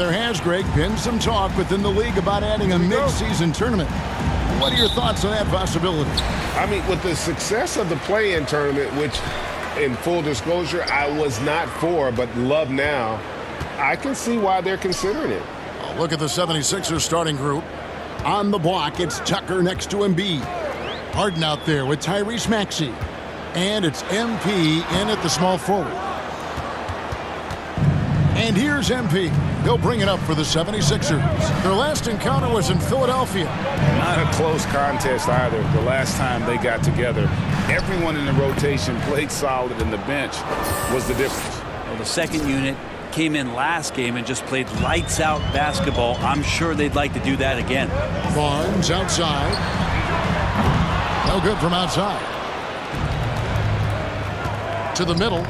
there has, Greg, been some talk within the league about adding a mid-season tournament. What are your thoughts on that possibility? I mean, with the success of the play-in tournament, which, in full disclosure, I was not for, but love now, I can see why they're considering it. Look at the 76ers starting group. On the block, it's Tucker next to Embiid. Harden out there with Tyrese Maxey. And it's MP in at the small forward. And here's MP. He'll bring it up for the 76ers. Their last encounter was in Philadelphia. Not a close contest either. The last time they got together, everyone in the rotation played solid, and the bench was the difference. Well, the second unit came in last game and just played lights-out basketball. I'm sure they'd like to do that again. Barnes outside. No good from outside. To the middle.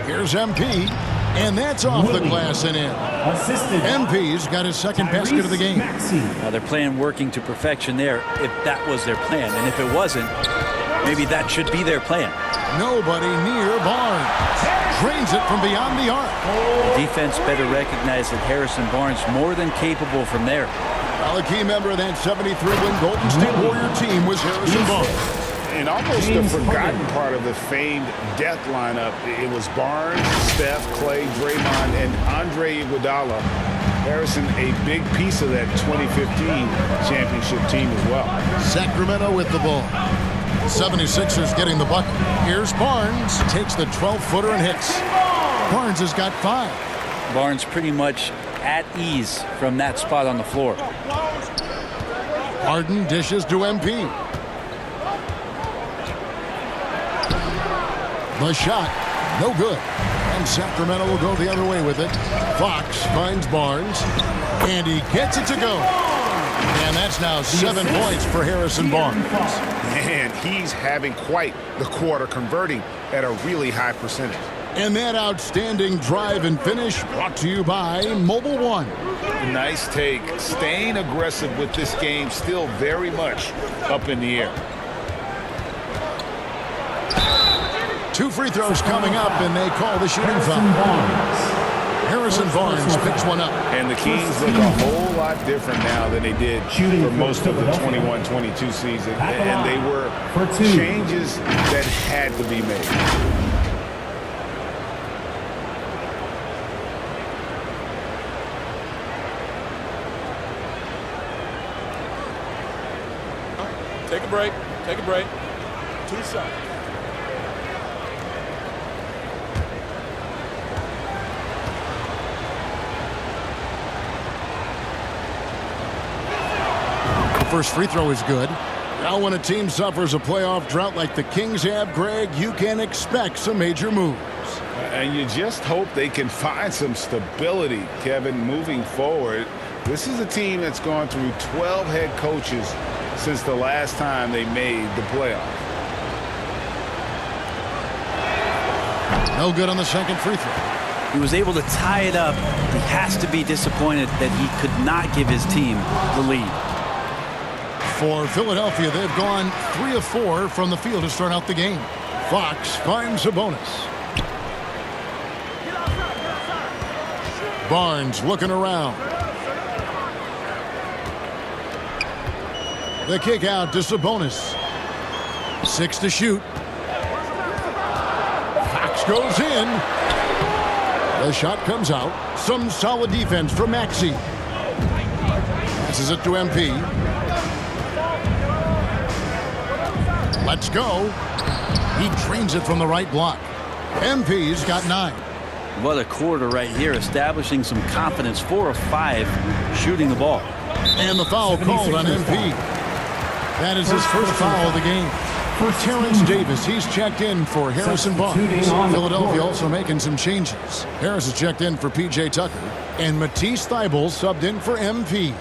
Here's MP. And that's off the glass and in. MP's got his second basket of the game. Now they're playing working to perfection there, if that was their plan. And if it wasn't, maybe that should be their plan. Nobody near Barnes. Drains it from beyond the arc. The defense better recognize that Harrison Barnes more than capable from there. Well, a key member of that 73-win Golden State Warrior team was Harrison Barnes. And almost the forgotten part of the famed death lineup, it was Barnes, Steph, Clay, Draymond, and Andre Iguodala. Harrison, a big piece of that 2015 championship team as well. Sacramento with the ball. 76ers getting the bucket. Here's Barnes. Takes the 12-footer and hits. Barnes has got 5. Barnes pretty much at ease from that spot on the floor. Harden dishes to MP. The shot, no good. And Sacramento will go the other way with it. Fox finds Barnes, and he gets it to go. And that's now 7 points for Harrison Barnes. Man, he's having quite the quarter, converting at a really high percentage. And that outstanding drive and finish brought to you by Mobile One. Nice take. Staying aggressive with this game, still very much up in the air. 2 free throws coming up, and they call the shooting foul. Harrison Barnes picks one up. And the Kings look a whole lot different now than they did for most of the 21-22 season. And they were changes that had to be made. Take a break. Take a break. 2 shots. First free throw is good. Now when a team suffers a playoff drought like the Kings have, Greg, you can expect some major moves. And you just hope they can find some stability, Kevin, moving forward. This is a team that's gone through 12 head coaches since the last time they made the playoffs. No good on the second free throw. He was able to tie it up. He has to be disappointed that he could not give his team the lead. For Philadelphia, they've gone 3 of 4 from the field to start out the game. Fox finds a bonus. Barnes looking around. The kick out to Sabonis. 6 to shoot. Fox goes in. The shot comes out. Some solid defense from Maxey. Passes it to MP. Let's go. He drains it from the right block. MP's got 9. What a quarter right here, establishing some confidence. 4 of 5 shooting the ball. And the foul called on MP. That is his first foul of the game. For Terrence Davis, he's checked in for Harrison Barnes. Philadelphia also making some changes. Harris has checked in for P.J. Tucker. And Matisse Thybulle subbed in for MP.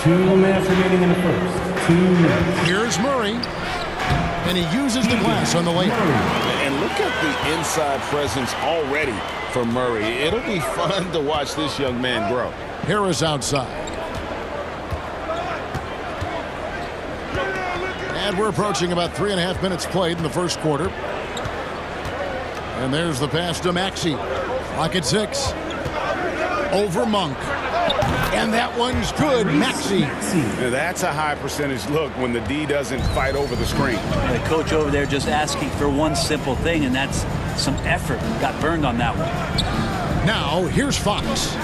2 minutes remaining in the first. 2 minutes. Here's Murray. And he uses the glass on the lane. And look at the inside presence already for Murray. It'll be fun to watch this young man grow. Harris outside. And we're approaching about 3.5 minutes played in the first quarter. And there's the pass to Maxey. Lock at 6. Over Monk. And that one's good. Maxey. Now, that's a high percentage look when the D doesn't fight over the screen. The coach over there just asking for one simple thing, and that's some effort. Got burned on that one. Now, here's Fox.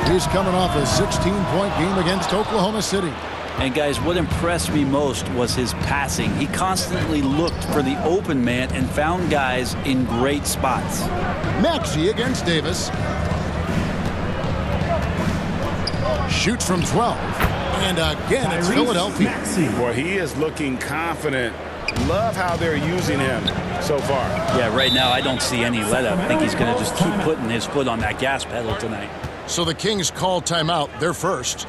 He's coming off a 16-point game against Oklahoma City. And guys, what impressed me most was his passing. He constantly looked for the open man and found guys in great spots. Maxey against Davis. Shoots from 12. And again, it's Philadelphia. Boy, he is looking confident. Love how they're using him so far. Yeah, right now I don't see any let up. I think he's going to just keep putting his foot on that gas pedal tonight. So the Kings call timeout. They're first.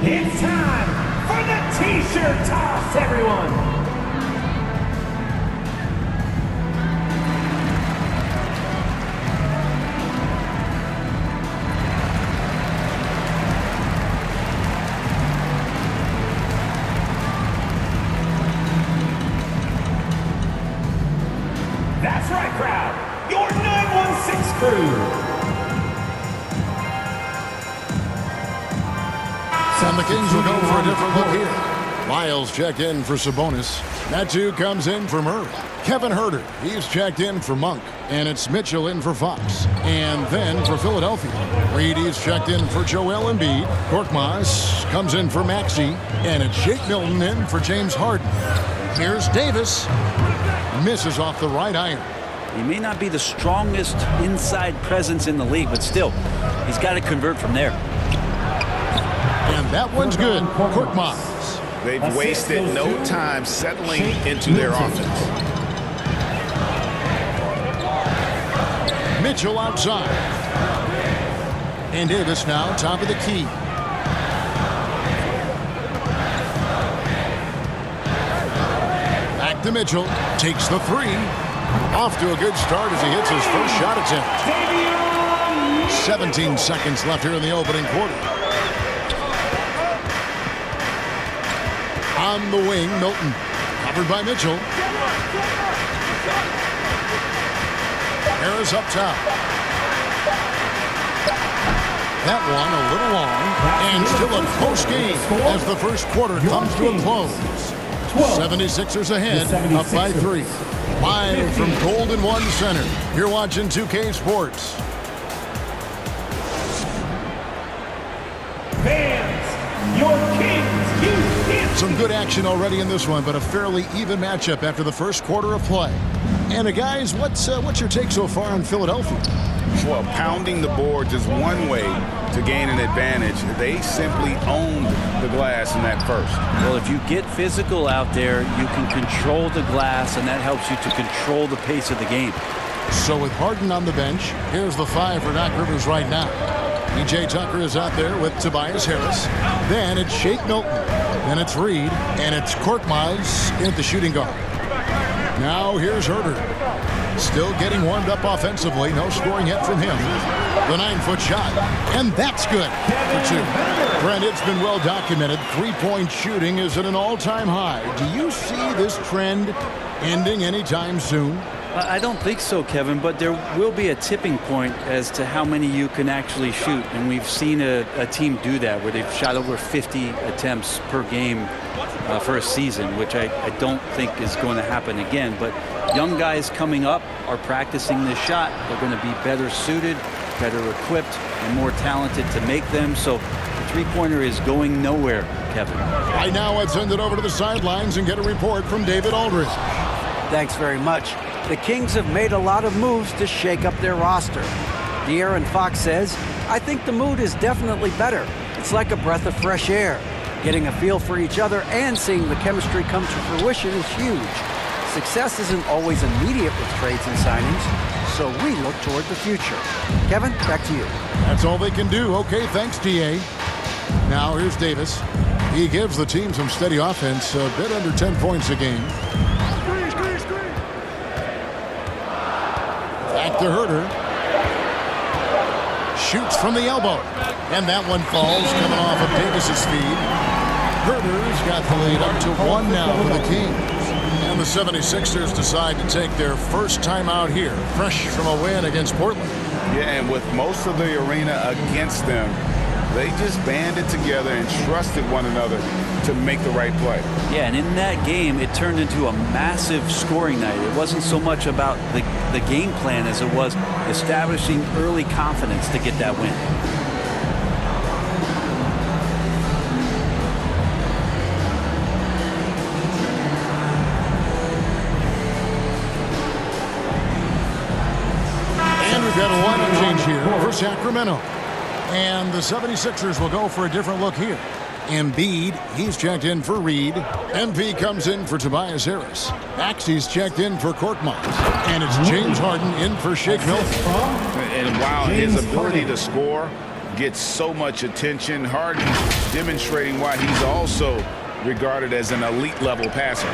It's time for the T-shirt toss, everyone. That's right, crowd. Your 916 crew. And the Kings will go for a different look here. Lyles checked in for Sabonis. Metu comes in for Murray. Kevin Huerter, he's checked in for Monk. And it's Mitchell in for Fox. And then for Philadelphia, Reed, he's checked in for Joel Embiid. Korkmaz comes in for Maxey. And it's Shake Milton in for James Harden. Here's Davis. Misses off the right iron. He may not be the strongest inside presence in the league, but still, he's got to convert from there. And that one's good. Korkmaz. They've wasted no time settling into their offense. Mitchell outside. And Davis now top of the key. Back to Mitchell. Takes the 3. Off to a good start as he hits his first shot attempt. 17 seconds left here in the opening quarter. On the wing, Milton. Covered by Mitchell. Harris up top. That one a little long. And still a close game as the first quarter comes to a close. 76ers ahead, up by 3. Live from Golden One Center. You're watching 2K Sports. Fans, your Kings, you Some good action already in this one, but a fairly even matchup after the first quarter of play. And guys, what's your take so far on Philadelphia? Well, pounding the boards is one way to gain an advantage. They simply owned the glass in that first. Well, if you get physical out there, you can control the glass, and that helps you to control the pace of the game. So with Harden on the bench, here's the 5 for Doc Rivers right now. P.J. Tucker is out there with Tobias Harris. Then it's Shake Milton. Then it's Reed. And it's Korkmaz at the shooting guard. Now here's Huerter. Still getting warmed up offensively. No scoring yet from him. The 9-foot shot. And that's good for 2. Brent, it's been well documented. 3-point shooting is at an all-time high. Do you see this trend ending anytime soon? I don't think so, Kevin, but there will be a tipping point as to how many you can actually shoot. And we've seen a team do that where they've shot over 50 attempts per game for a season, which I don't think is going to happen again. But young guys coming up are practicing this shot. They're going to be better suited, better equipped, and more talented to make them. So the three-pointer is going nowhere, Kevin. Right now, let's send it over to the sidelines and get a report from David Aldridge. Thanks very much. The Kings have made a lot of moves to shake up their roster. De'Aaron Fox says, I think the mood is definitely better. It's like a breath of fresh air. Getting a feel for each other and seeing the chemistry come to fruition is huge. Success isn't always immediate with trades and signings, so we look toward the future. Kevin, back to you. That's all they can do. Okay, thanks, D.A. Now here's Davis. He gives the team some steady offense, a bit under 10 points a game. Back to Huerter. Shoots from the elbow. And that one falls, coming off of Davis's feed. Huerter's got the lead up to 1 now for the Kings. And And the 76ers decide to take their first time out here, fresh from a win against Portland. Yeah, and with most of the arena against them, they just banded together and trusted one another to make the right play. Yeah, and in that game, it turned into a massive scoring night. It wasn't so much about the game plan as it was establishing early confidence to get that win. And we've got a lineup change here for Sacramento. And the 76ers will go for a different look here. Embiid, he's checked in for Reed. MP comes in for Tobias Harris. Maxey's checked in for Korkmaz. And it's James Harden in for Shake Milton. And while his ability to score gets so much attention, Harden demonstrating why he's also regarded as an elite level passer.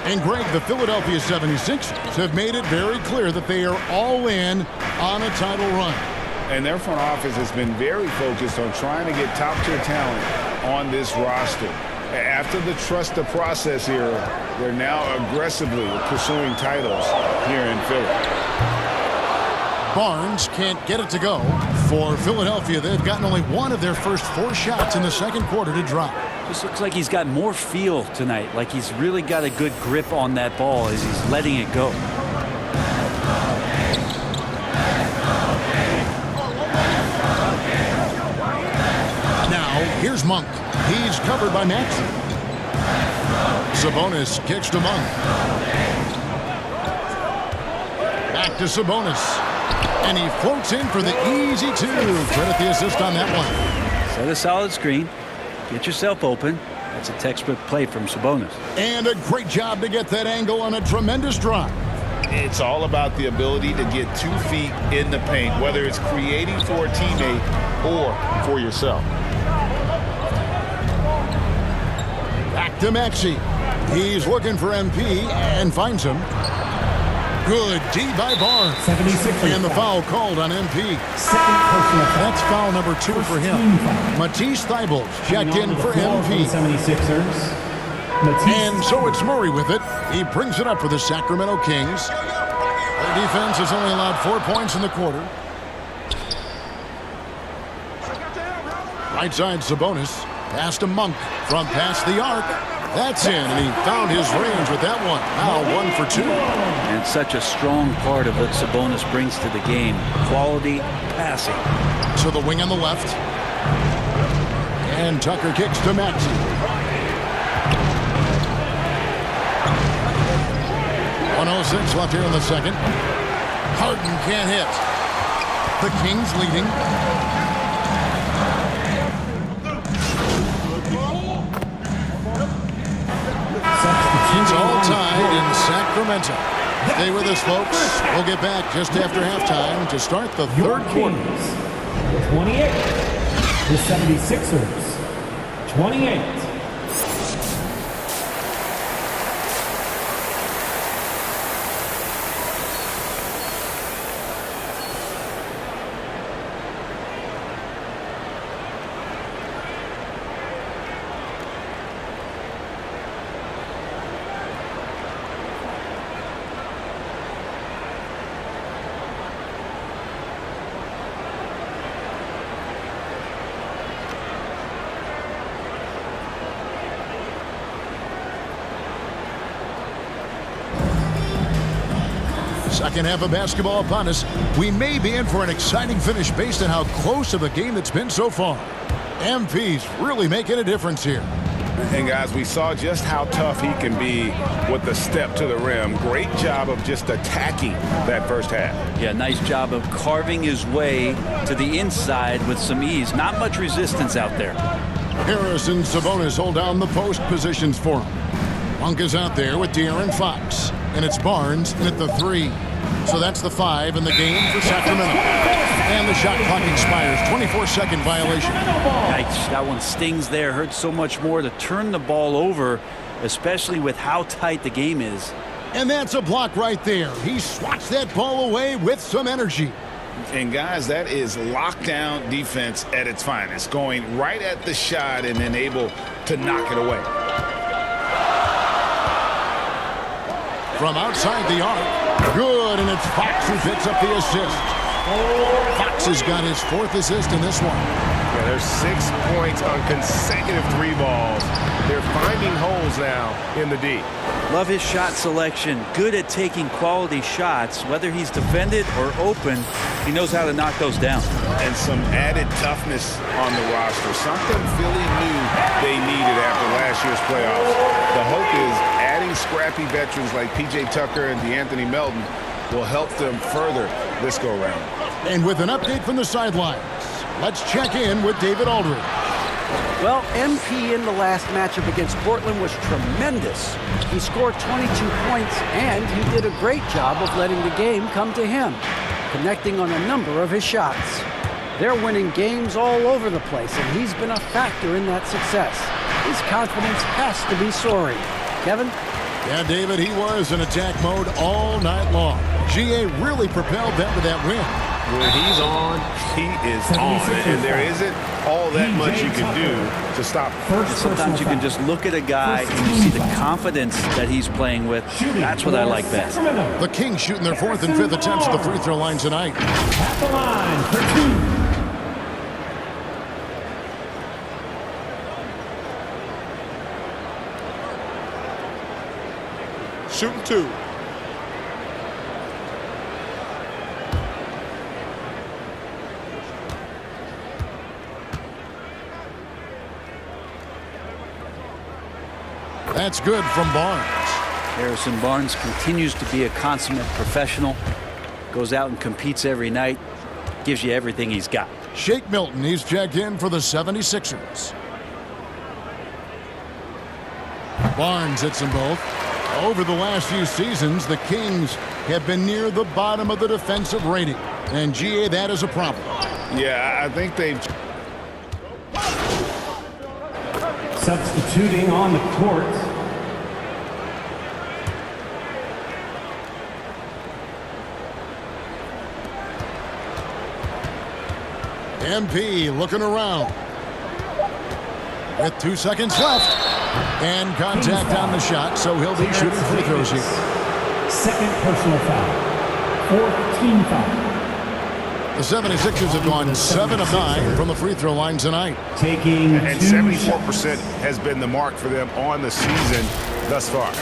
And Greg, the Philadelphia 76ers have made it very clear that they are all in on a title run. And their front office has been very focused on trying to get top-tier talent on this roster. After the trust the process era, they're now aggressively pursuing titles here in Philly. Barnes can't get it to go. For Philadelphia, they've gotten only one of their first 4 shots in the second quarter to drop. Just looks like he's got more feel tonight, like he's really got a good grip on that ball as he's letting it go. Here's Monk. He's covered by Maxey. Sabonis kicks to Monk. Back to Sabonis. And he floats in for the easy 2. Credit the assist on that one. Set a solid screen. Get yourself open. That's a textbook play from Sabonis. And a great job to get that angle on a tremendous drive. It's all about the ability to get 2 feet in the paint, whether it's creating for a teammate or for yourself. Back to Maxey. He's looking for MP and finds him. Good D by Barnes. 76ers. And the foul called on MP. Second personal foul. That's foul number 2 for him. Matisse Thybulle checked in for MP. 76ers. Matisse. And so it's Murray with it. He brings it up for the Sacramento Kings. Their defense has only allowed 4 points in the quarter. Right side Sabonis. Pass to Monk from past the arc. That's in, and he found his range with that one. Now 1 for 2. And such a strong part of what Sabonis brings to the game. Quality passing. To the wing on the left. And Tucker kicks to Maxey. .106 left here in the second. Harden can't hit. The Kings leading. It's all tied in Sacramento. Stay with us, folks. We'll get back just after halftime to start the third quarter. 28. The 76ers. 28. Second half of basketball upon us. We may be in for an exciting finish based on how close of a game it's been so far. MP's really making a difference here. And guys, we saw just how tough he can be with the step to the rim. Great job of just attacking that first half. Yeah, nice job of carving his way to the inside with some ease. Not much resistance out there. Harris and Sabonis hold down the post positions for him. Monk is out there with De'Aaron Fox. And it's Barnes in at the 3. So that's the 5 in the game for Sacramento. And the shot clock expires. 24-second violation. Yikes, that one stings there. Hurts so much more to turn the ball over, especially with how tight the game is. And that's a block right there. He swats that ball away with some energy. And guys, that is lockdown defense at its finest. Going right at the shot and then able to knock it away. from outside the arc. Good, and it's Fox who picks up the assist. Fox has got his 4th assist in this one. Yeah, there's 6 points on consecutive 3 balls. They're finding holes now in the D. Love his shot selection. Good at taking quality shots. Whether he's defended or open, he knows how to knock those down. And some added toughness on the roster. Something Philly knew they needed after last year's playoffs. The hope is adding scrappy veterans like P.J. Tucker and DeAnthony Melton will help them further this go-round. And with an update from the sidelines, let's check in with David Aldridge. Well, MP in the last matchup against Portland was tremendous. He scored 22 points, and he did a great job of letting the game come to him, connecting on a number of his shots. They're winning games all over the place, and he's been a factor in that success. His confidence has to be soaring. Kevin? Yeah, David, he was in attack mode all night long. GA really propelled them to that win. When he's on, he is on. And there isn't all that much you can do to stop him. Sometimes you can just look at a guy and you see the confidence that he's playing with. That's what I like best. The Kings shooting their 4th and 5th attempts at the free throw line tonight. At the line for 2. Shooting 2. That's good from Barnes. Harrison Barnes continues to be a consummate professional. Goes out and competes every night. Gives you everything he's got. Shake Milton, he's checked in for the 76ers. Barnes hits them both. Over the last few seasons, the Kings have been near the bottom of the defensive rating. And GA, that is a problem. Yeah, I think they've... Substituting on the court. MP looking around. With 2 seconds left. And contact on the shot, so he'll be shooting free throws here. 2nd personal foul. 4th team foul. The 76ers have gone 7 of 9 from the free throw line tonight. Taking And 74% has been the mark for them on the season thus far.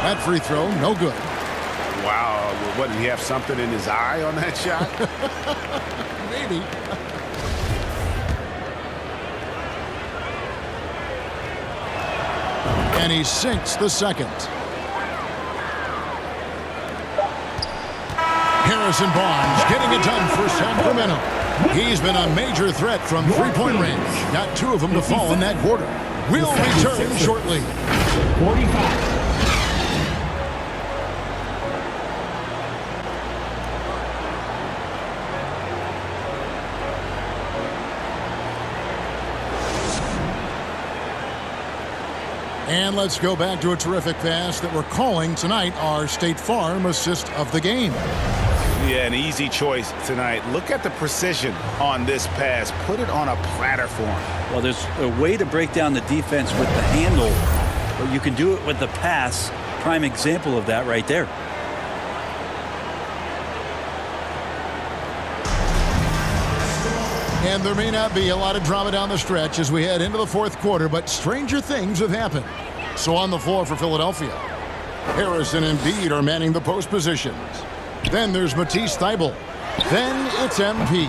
That free throw, no good. Wow, what, did he have something in his eye on that shot? Maybe. And he sinks the second. Harrison Barnes getting it done for Sacramento. He's been a major threat from three-point range. Got 2 of them to fall in that quarter. We'll return shortly. 45. And let's go back to a terrific pass that we're calling tonight our State Farm assist of the game. Yeah, an easy choice tonight. Look at the precision on this pass. Put it on a platter for him. Well, there's a way to break down the defense with the handle, but you can do it with the pass. Prime example of that right there. And there may not be a lot of drama down the stretch as we head into the 4th quarter, but stranger things have happened. So on the floor for Philadelphia, Harrison and Embiid are manning the post positions. Then there's Matisse Thybulle. Then it's MP.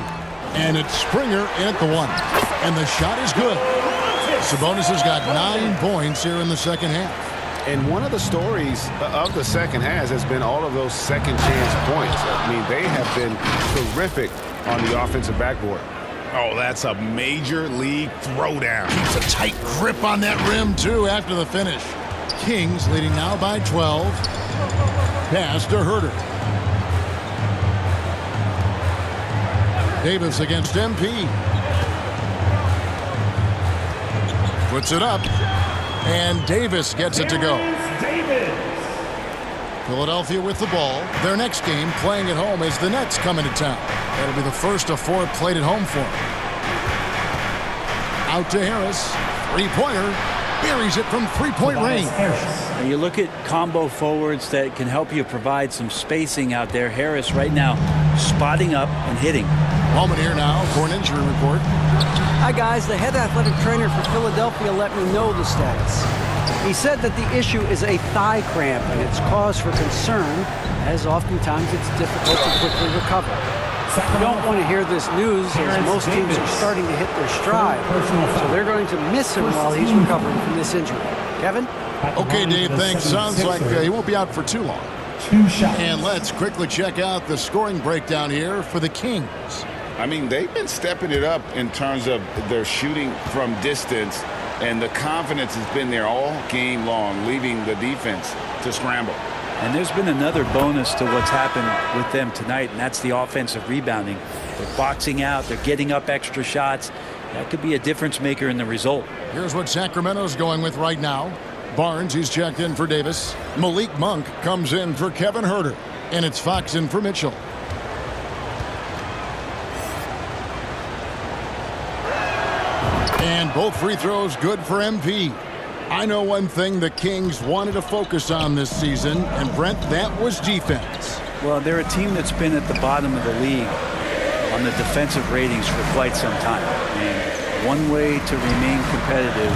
And it's Springer in at the 1. And the shot is good. Sabonis has got 9 points here in the second half. And one of the stories of the second half has been all of those second chance points. I mean, they have been terrific on the offensive backboard. Oh, that's a major league throwdown. Keeps a tight grip on that rim, too, after the finish. Kings leading now by 12. Pass to Herder. Davis against MP. Puts it up. And Davis gets it to go. Philadelphia with the ball. Their next game playing at home as the Nets come into town. That'll be the first of 4 played at home for them. Out to Harris. Three-pointer. Buries it from three-point range. And you look at combo forwards that can help you provide some spacing out there. Harris right now spotting up and hitting. Moment here now for an injury report. Hi, guys. The head athletic trainer for Philadelphia let me know the status. He said that the issue is a thigh cramp, and it's cause for concern, as oftentimes it's difficult to quickly recover. You don't want to hear this news, as most teams are starting to hit their stride. So they're going to miss him while he's recovering from this injury. Kevin? Okay, Dave, thanks. Sounds like he won't be out for too long. 2 shots. And let's quickly check out the scoring breakdown here for the Kings. I mean, they've been stepping it up in terms of their shooting from distance, and the confidence has been there all game long, leaving the defense to scramble. And there's been another bonus to what's happened with them tonight, and that's the offensive rebounding. They're boxing out. They're getting up extra shots. That could be a difference maker in the result. Here's what Sacramento's going with right now. Barnes, he's checked in for Davis. Malik Monk comes in for Kevin Herder. And it's Fox in for Mitchell. And both free throws good for MP. I know one thing the Kings wanted to focus on this season, and Brent, that was defense. Well, they're a team that's been at the bottom of the league on the defensive ratings for quite some time. And one way to remain competitive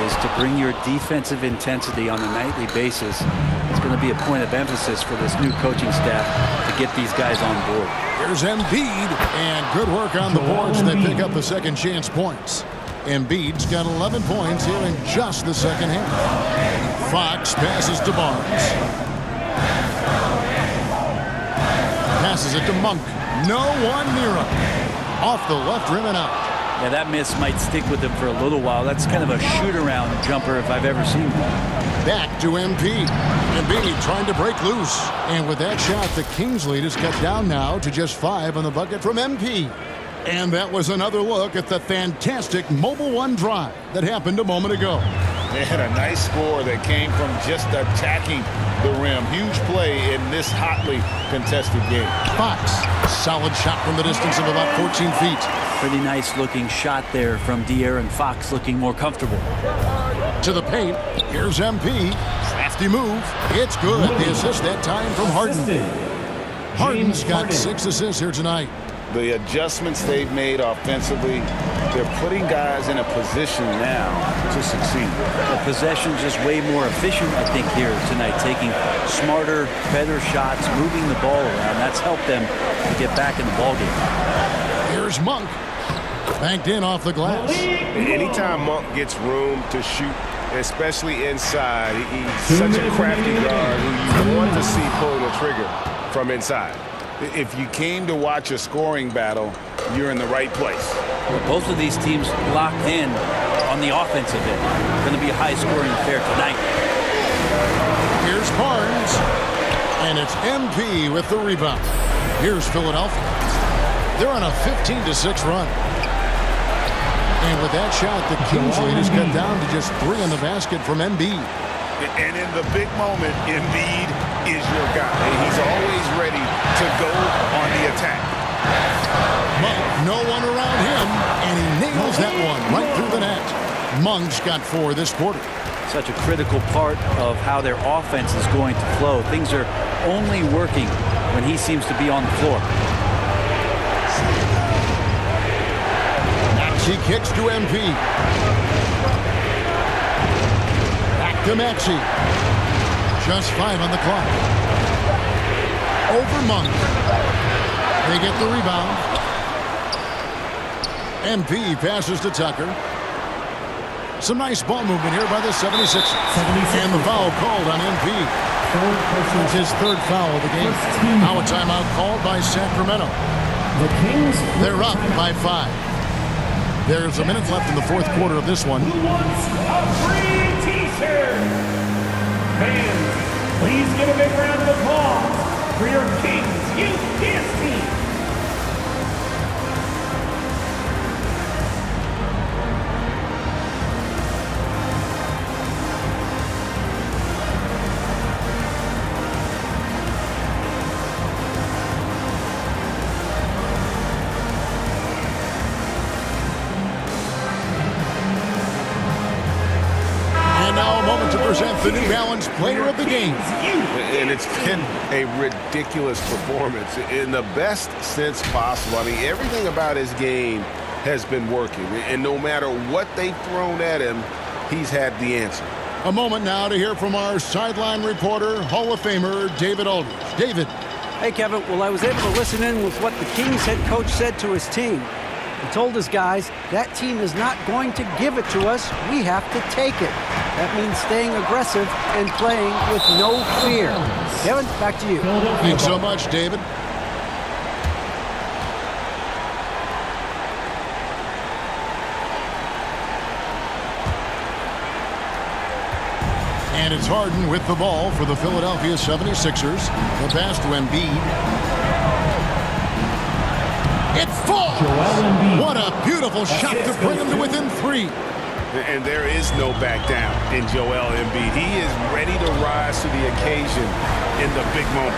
is to bring your defensive intensity on a nightly basis. It's going to be a point of emphasis for this new coaching staff to get these guys on board. Here's Embiid, and good work on the boards. They pick up the second chance points. Embiid's got 11 points here in just the second half. Fox passes to Barnes. Passes it to Monk. No one near him. Off the left rim and out. Yeah, that miss might stick with him for a little while. That's kind of a shoot-around jumper if I've ever seen one. Back to MP. Embiid trying to break loose. And with that shot, the Kings lead is cut down now to just 5 on the bucket from MP. And that was another look at the fantastic Mobile One drive that happened a moment ago. They had a nice score that came from just attacking the rim. Huge play in this hotly contested game. Fox, solid shot from the distance of about 14 feet. Pretty nice looking shot there from De'Aaron Fox, looking more comfortable. To the paint, here's MP. Crafty move. It's good. The assist that time from Harden. Harden's got 6 assists here tonight. The adjustments they've made offensively, they're putting guys in a position now to succeed. The possession's just way more efficient, I think, here tonight, taking smarter, better shots, moving the ball around. That's helped them to get back in the ballgame. Here's Monk. Banked in off the glass. Anytime Monk gets room to shoot, especially inside, he's such a crafty guard who you want to see pulling the trigger from inside. If you came to watch a scoring battle, you're in the right place. Well, both of these teams locked in on the offensive end. Going to be a high-scoring affair tonight. Here's Barnes. And it's MP with the rebound. Here's Philadelphia. They're on a 15-6 run. And with that shot, the Kings lead is cut down to just 3 on the basket from Embiid. And in the big moment, Embiid is your guy. He's always ready to go on the attack. Monk, no one around him, and he nails that one right through the net. Monk's got 4 this quarter. Such a critical part of how their offense is going to flow. Things are only working when he seems to be on the floor. Maxey kicks to MP. To Maxey. Just 5 on the clock. Over Monk. They get the rebound. MP passes to Tucker. Some nice ball movement here by the 76ers. And the foul called on MP. It's his 3rd foul of the game. Now a timeout called by Sacramento. The Kings. They're up by 5. There's 1 minute left in the 4th quarter of this one. Who wants a free t-shirt? The Kings. 4 minutes left in the 4th quarter of this one. Now a timeout called by Sacramento. They're up by 5. There's 1 minute left in the 4th quarter of this one. There's a minute left in the 4th quarter of this one. Fans, please give a big round of applause for your Kings Youth Dance Team. And now a moment to present the New Balance Player of the Game. And it's been a ridiculous performance in the best sense possible. I mean, everything about his game has been working. And no matter what they've thrown at him, he's had the answer. A moment now to hear from our sideline reporter, Hall of Famer David Aldridge. David. Hey, Kevin. Well, I was able to listen in with what the Kings head coach said to his team. He told his guys, that team is not going to give it to us. We have to take it. That means staying aggressive and playing with no fear. Kevin, back to you. Thanks so much, David. And it's Harden with the ball for the Philadelphia 76ers. The pass to Embiid. It falls! What a beautiful shot to bring him to within 3. And there is no back down in Joel Embiid. He is ready to rise to the occasion in the big moment.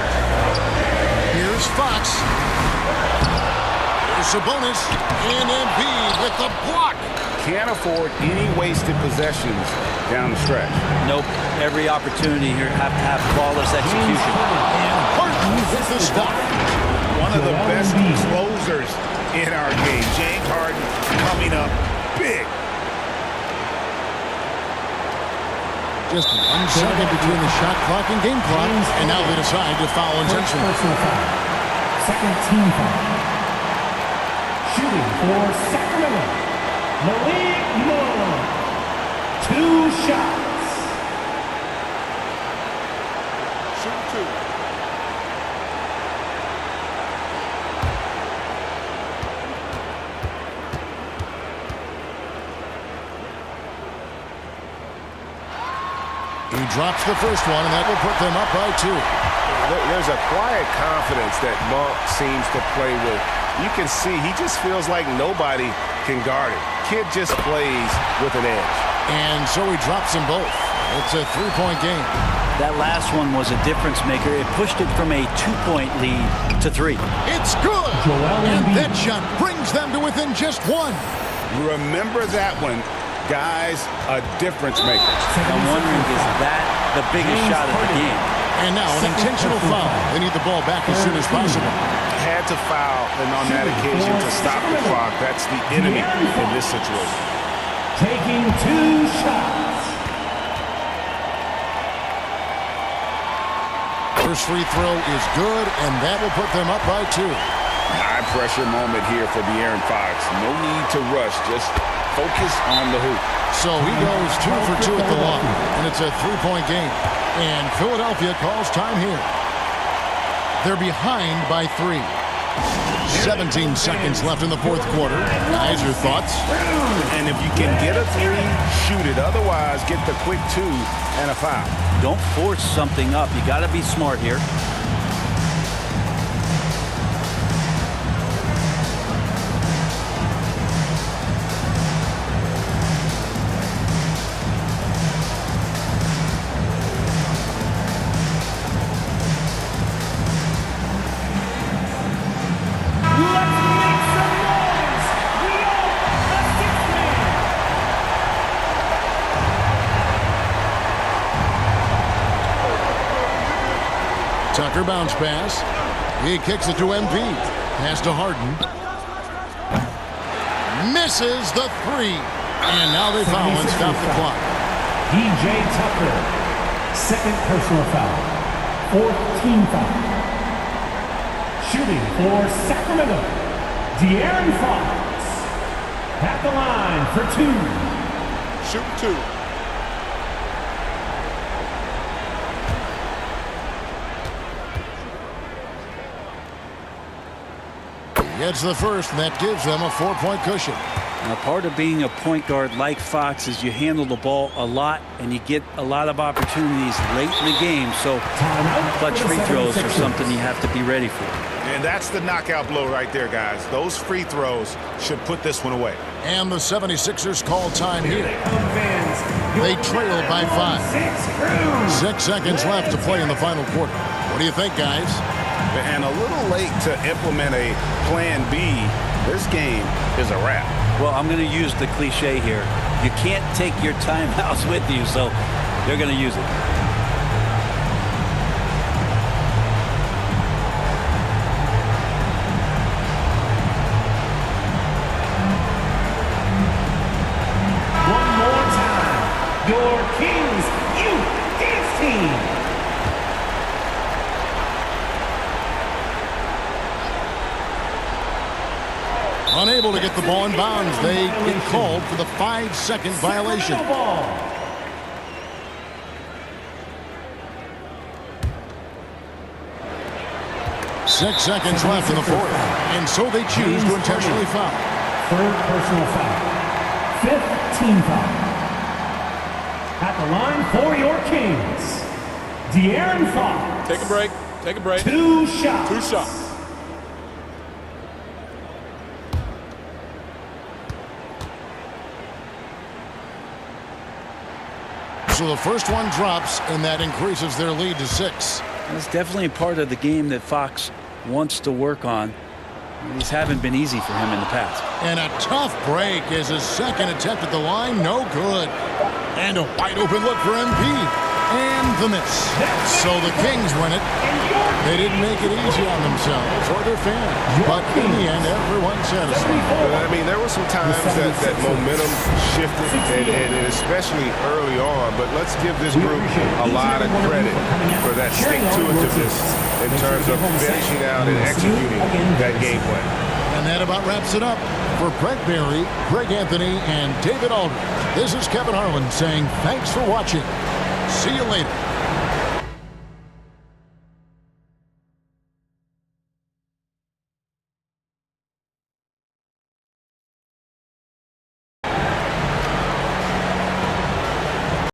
Here's Fox. Here's Sabonis. And Embiid with the block. Can't afford any wasted possessions down the stretch. Nope. Every opportunity here have to have flawless execution. And Harden with the stop. One of the best closers in our game. James Harden coming up big. Just 1 second between the shot clock and game clock. And now they decide to foul intentionally. Second team foul. Shooting for Sacramento, Malik Monk. 2 shots. Shoot 2. He drops the first one, and that will put them up by 2. There's a quiet confidence that Monk seems to play with. You can see he just feels like nobody can guard him. Kid just plays with an edge. And so he drops them both. It's a 3-point game. That last one was a difference maker. It pushed it from a 2-point lead to 3. It's good! And that shot brings them to within just 1. Remember that one. Guys, a difference maker. I'm wondering, is that the biggest shot of the game? And now an intentional foul. They need the ball back as soon as possible. Had to foul, and on that occasion to stop the clock. That's the enemy in this situation. Taking 2 shots. First free throw is good, and that will put them up by 2. High pressure moment here for De'Aaron Fox. No need to rush. Just focus on the hoop. So he goes 2 for 2 at the line, and it's a 3-point game. And Philadelphia calls time here. They're behind by 3. 17 seconds left in the 4th quarter. Guys, your thoughts? And if you can get a 3, shoot it. Otherwise, get the quick 2 and a foul. Don't force something up. You got to be smart here. Tucker bounce pass. He kicks it to Embiid. Pass to Harden. Misses the 3. And now they foul and stop the clock. P.J. Tucker, second personal foul. 4th team foul. Shooting for Sacramento, De'Aaron Fox. At the line for 2. Shoot 2. Gets the first, and that gives them a 4-point cushion. Now, part of being a point guard like Fox is you handle the ball a lot and you get a lot of opportunities late in the game. So clutch free throws are something you have to be ready for. And that's the knockout blow right there, guys. Those free throws should put this one away. And the 76ers call time here. They trail by 5. 6 seconds left to play in the final quarter. What do you think, guys? And a little late to implement a plan B. This game is a wrap. Well, I'm going to use the cliche here. You can't take your timeouts with you, so they're going to use it. One more time. Your Kings Youth Dance Team. Unable to get the ball in bounds. They get called for the 5-second violation. Ball. Six seconds left in the fourth. And so they choose to intentionally foul. Third personal foul. Fifth team foul. At the line for your Kings, De'Aaron Fox. Take a break. Take a break. 2 shots. 2 shots. So the first one drops, and that increases their lead to 6. That's definitely a part of the game that Fox wants to work on. These haven't been easy for him in the past. And a tough break as his second attempt at the line, no good. And a wide open look for MP. And the miss. So the Kings win it. They didn't make it easy on themselves or their fans. But in the end, everyone's satisfied. I mean, there were some times that momentum shifted, and especially early on. But let's give this group a lot of credit for that stick-to-itiveness in terms of finishing out and executing that game plan. And that about wraps it up. For Brett Barry, Greg Anthony, and David Aldridge, this is Kevin Harlan saying thanks for watching. See you later.